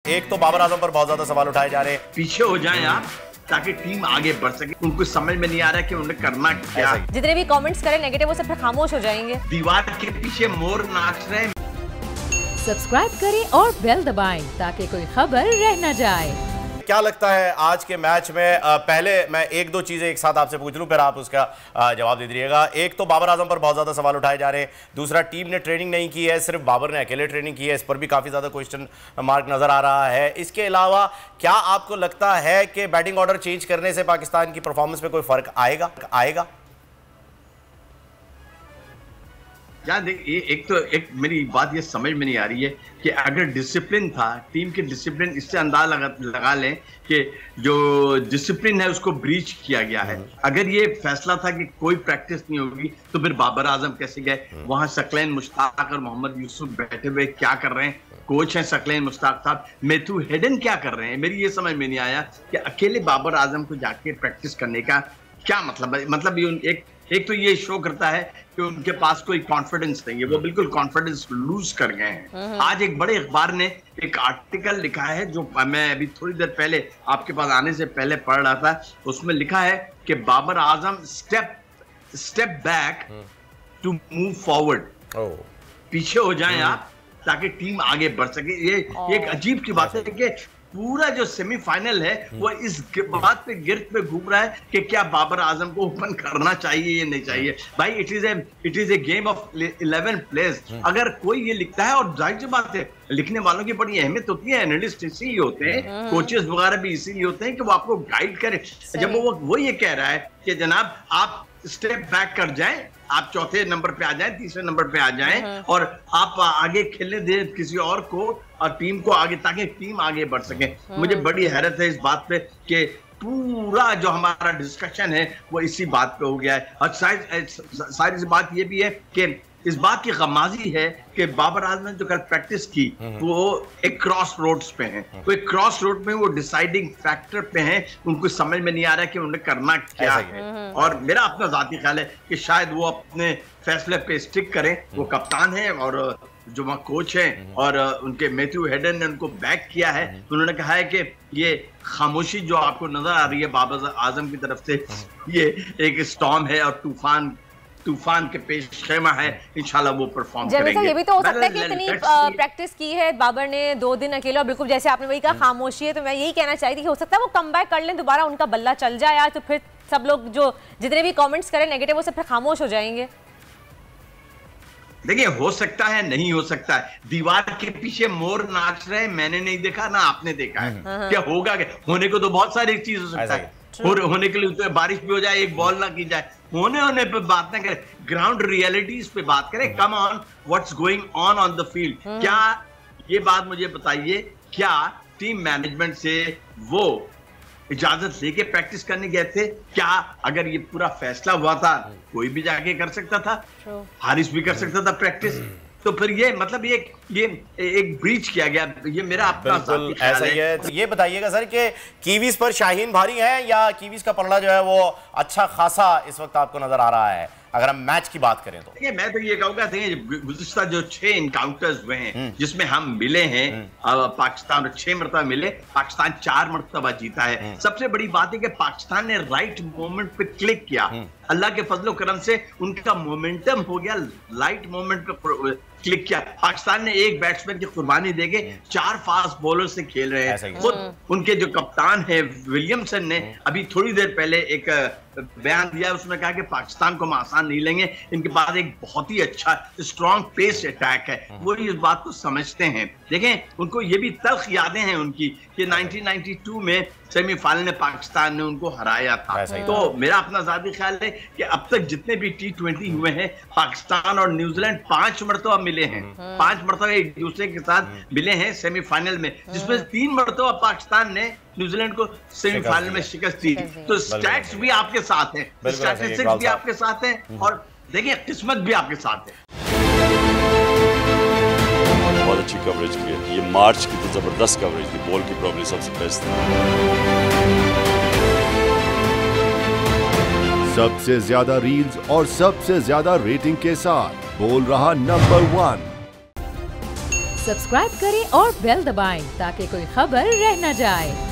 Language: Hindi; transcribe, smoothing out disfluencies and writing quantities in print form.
एक तो बाबर आजम पर बहुत ज्यादा सवाल उठाए जा रहे हैं। पीछे हो जाएं आप ताकि टीम आगे बढ़ सके। उनको समझ में नहीं आ रहा है कि उन्हें करना क्या। जितने भी कमेंट्स करें नेगेटिव वो सब खामोश हो जाएंगे। दीवार के पीछे मोर नाच रहे हैं। सब्सक्राइब करें और बेल दबाएं ताकि कोई खबर रह न जाए। क्या लगता है आज के मैच में? पहले मैं एक दो चीजें एक साथ आपसे पूछ लूं, फिर आप उसका जवाब दे दीजिएगा। एक तो बाबर आजम पर बहुत ज्यादा सवाल उठाए जा रहे हैं। दूसरा, टीम ने ट्रेनिंग नहीं की है, सिर्फ बाबर ने अकेले ट्रेनिंग की है, इस पर भी काफी ज्यादा क्वेश्चन मार्क नजर आ रहा है। इसके अलावा क्या आपको लगता है कि बैटिंग ऑर्डर चेंज करने से पाकिस्तान की परफॉर्मेंस में कोई फर्क आएगा? यार देखिए, एक मेरी बात ये समझ में नहीं आ रही है कि अगर डिसिप्लिन था, टीम के डिसिप्लिन, इससे अंदाज लगा लें कि जो डिसिप्लिन है उसको ब्रीच किया गया है। अगर ये फैसला था कि कोई प्रैक्टिस नहीं होगी तो फिर बाबर आजम कैसे गए वहां? सकलैन मुश्ताक और मोहम्मद यूसुफ बैठे हुए क्या कर रहे हैं? कोच हैं सकलैन मुश्ताक साहब, मैथ्यू हेडन क्या कर रहे हैं? मेरी ये समझ में नहीं आया कि अकेले बाबर आजम को जाके प्रैक्टिस करने का क्या मतलब है। मतलब एक तो ये शो करता है कि उनके पास कोई कॉन्फिडेंस नहीं है, वो बिल्कुल कॉन्फिडेंस लूज कर गए हैं। आज एक बड़े अखबार ने एक आर्टिकल लिखा है जो मैं अभी थोड़ी देर पहले आपके पास आने से पहले पढ़ रहा था। उसमें लिखा है कि Babar Azam step back to move forward. पीछे हो जाएं आप ताकि टीम आगे बढ़ सके। ये एक अजीब की बात है कि पूरा जो सेमीफाइनल है वो इस बात पे गिरफ्त पे घूम रहा है कि क्या बाबर आजम को ओपन करना चाहिए या नहीं चाहिए। भाई it is a game of 11 players. अगर कोई ये लिखता है, और जाहिर सी बात है लिखने वालों की बड़ी अहमियत होती है, एनालिस्ट इसीलिए होते हैं, कोचेस वगैरह भी इसीलिए होते हैं कि वो आपको गाइड करें। जब वो ये कह रहा है कि जनाब आप स्टेप बैक कर जाएं, आप चौथे नंबर पे आ जाएं, तीसरे नंबर पे आ जाएं और आप आगे खेलने दें किसी और को और टीम को आगे, ताकि टीम आगे बढ़ सके। मुझे बड़ी हैरत है इस बात पे कि पूरा जो हमारा डिस्कशन है वो इसी बात पे हो गया है। और सारी सी बात ये भी है कि इस बात की गमाजी है कि बाबर आजम ने जो कल प्रैक्टिस की वो एक क्रॉस रोड्स पे हैं। वो एक क्रॉस रोड पे वो डिसाइडिंग फैक्टर पे हैं। उनको समझ में नहीं आ रहा है कि उन्हें करना क्या है। और मेरा अपना जाती ख्याल है कि शायद वो अपने फैसले पे स्टिक करें। वो कप्तान है और जो वहाँ कोच हैं और उनके मैथ्यू हेडन ने उनको बैक किया है। उन्होंने कहा है कि ये खामोशी जो आपको नजर आ रही है बाबर आजम की तरफ से, ये एक स्टॉर्म है और तूफान के पेश खेमा है। इंशाल्लाह वो परफॉर्म करेंगे। ये भी तो हो सकता है कि इतनी प्रैक्टिस की है बाबर ने 2 दिन अकेला, बिल्कुल जैसे आपने वही कहा खामोशी है, तो मैं यही कहना चाहती थी हो सकता है वो कमबैक कर लें, दोबारा उनका बल्ला चल जाए यार, तो फिर सब लोग जो जितने भी कमेंट्स करें नेगेटिव वो सब फिर खामोश हो जाएंगे। देखिए, हो सकता है, नहीं हो सकता है। दीवार के पीछे मोर नाच रहे, मैंने नहीं देखा ना आपने देखा है। क्या होगा? क्या होने को तो बहुत सारी चीज हो सकता है। होने के लिए तो बारिश भी हो जाए, एक बॉल ना की जाए, होने पे बात ना करें, ग्राउंड रियलिटीज पे बात करें। Come on, what's going on the field. क्या ये बात मुझे बताइए, क्या टीम मैनेजमेंट से वो इजाजत लेके प्रैक्टिस करने गए थे? क्या अगर ये पूरा फैसला हुआ था कोई भी जाके कर सकता था, हारिस भी कर सकता था प्रैक्टिस, तो फिर ये मतलब ये एक ब्रीच किया गया। ये मेरा अपना ऐसा ही है। तो ये बताइएगा सर कि कीवीज पर शाहीन भारी है या कीवीज का पलड़ा जो है वो अच्छा खासा इस वक्त आपको नजर आ रहा है, अगर हम मैच की बात करें तो? देखिए, मैं तो ये कहूंगा, गुज़िश्ता जो 6 इनकाउंटर्स हुए हैं जिसमें हम मिले हैं पाकिस्तान 6 मरतबा मिले, पाकिस्तान 4 मरतबा जीता है। सबसे बड़ी बात है कि पाकिस्तान ने राइट मोमेंट पे क्लिक किया। अल्लाह के फजलो करम से उनका मोमेंटम हो गया, राइट मोमेंट पे क्लिक किया। पाकिस्तान ने एक बैट्समैन की कुर्बानी देके 4 फास्ट बॉलर से खेल रहे हैं। खुद उनके जो कप्तान है विलियमसन ने अभी थोड़ी देर पहले एक बयान दिया, उसमें कहा कि पाकिस्तान को हम आसान नहीं लेंगे, इनके पास एक बहुत ही अच्छा स्ट्रॉन्ग पेस अटैक है। वो इस बात को समझते हैं। देखें, उनको ये भी तल्ख यादें हैं उनकी कि 1992 में सेमीफाइनल में पाकिस्तान ने उनको हराया था। तो मेरा अपना ज़ाती ख्याल है कि अब तक जितने भी T20 हुए हैं, पाकिस्तान और न्यूजीलैंड 5 मरतबा मिले हैं। 5 मरतबा एक दूसरे के साथ मिले हैं सेमीफाइनल में, जिसमें 3 मरतबा पाकिस्तान ने न्यूजीलैंड को सेमीफाइनल में शिकस्त दी। तो स्टैट्स भी आपके साथ हैं, स्टैटिस्टिक्स भी आपके साथ हैं, और देखिए किस्मत भी आपके साथ है। बहुत अच्छी कवरेज की है। ये मार्च की तो जबरदस्त कवरेज थी, बॉल की प्रॉब्लम सबसे बेस्ट थी। सबसे ज्यादा रील्स और सबसे ज्यादा रेटिंग के साथ बोल रहा नंबर 1 सब्सक्राइब करें और बेल दबाएं ताकि कोई खबर रह न जाए।